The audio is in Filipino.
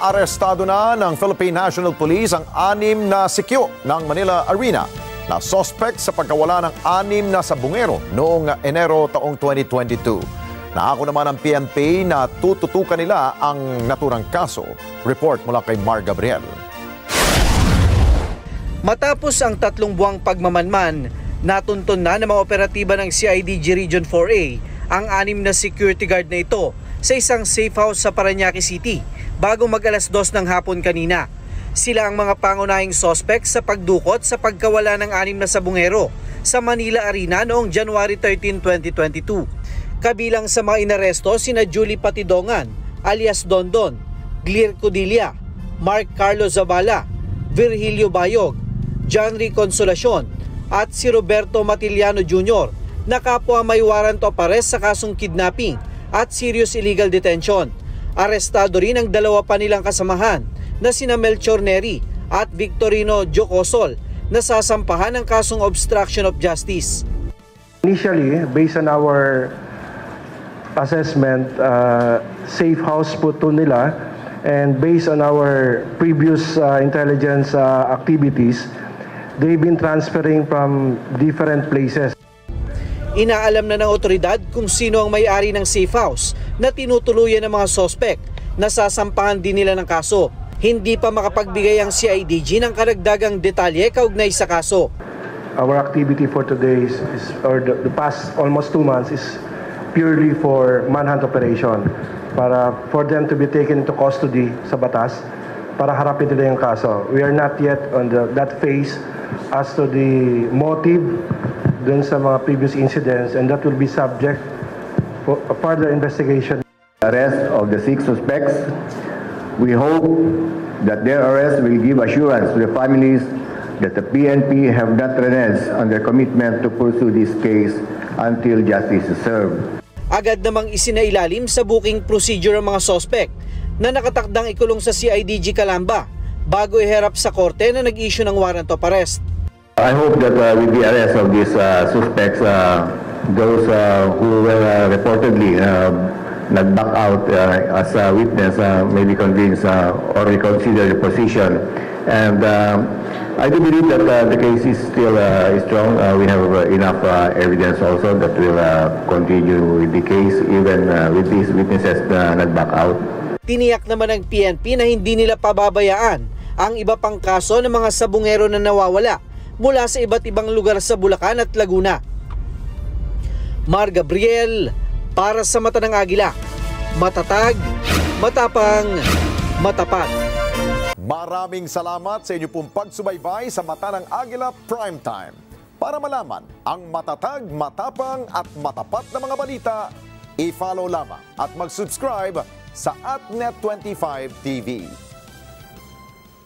Arestado na ng Philippine National Police ang 6 na sikyo ng Manila Arena na suspect sa pagkawala ng 6 na sabungero noong Enero taong 2022. Naako naman ang PNP na tututukan nila ang naturang kaso. Report mula kay Mar Gabriel. Matapos ang 3 buwang pagmamanman, natuntun na ng mga operatiba ng CIDG Region 4A ang 6 na security guard na ito sa isang safe house sa Parañaque City bago mag-alas 2 ng hapon kanina. Sila ang mga pangunahing suspect sa pagdukot sa pagkawala ng 6 na sabungero sa Manila Arena noong January 13, 2022. Kabilang sa mga inaresto sina Julie Patidongan alias Dondon, Glir Codilla, Mark Carlos Zavala, Virgilio Bayog, Johnry Consolacion at si Roberto Matiliano Jr. na kapwa may warrant of arrest sa kasong kidnapping at serious illegal detention. Arestado rin ang 2 pa nilang kasamahan na sina Melchor Neri at Victorino Jocosol na sasampahan ng kasong obstruction of justice. Initially, based on our assessment, safe house po ito nila, and based on our previous intelligence activities, they've been transferring from different places. Inaalam na ng otoridad kung sino ang may-ari ng safe house na tinutuluyan ng mga sospek na sasampahan din nila ng kaso. Hindi pa makapagbigay ang CIDG ng karagdagang detalye kaugnay sa kaso. Our activity for today or the past almost 2 months is purely for manhunt operation for them to be taken into custody sa batas para harapin nila yung kaso. We are not yet on that phase as to the motive dun sa mga previous incidents, and that will be subject for a further investigation. Arrest of the 6 suspects. We hope that their arrest will give assurance to the families that the PNP have not reneged on their commitment to pursue this case until justice is served. Agad namang isinailalim sa booking procedure ang mga suspect na nakatakdang ikulong sa CIDG Calamba bago iharap sa korte na nag-issue ng warrant of arrest. I hope that with the arrest of these suspects, those who were reportedly nag-back out as a witness may be convinced or reconsider the position. And I do believe that the case is still strong. We have enough evidence also that will continue with the case even with these witnesses na nag-back out. Tiniyak naman ng PNP na hindi nila pababayaan ang iba pang kaso ng mga sabungero na nawawala mula sa iba't ibang lugar sa Bulacan at Laguna. Mar Gabriel, para sa Mata ng Agila. Matatag, matapang, matapat. Maraming salamat sa inyo pong pagsubaybay sa Mata ng Agila Primetime. Para malaman ang matatag, matapang at matapat na mga balita, i-follow lamang at mag-subscribe sa @Net25 TV.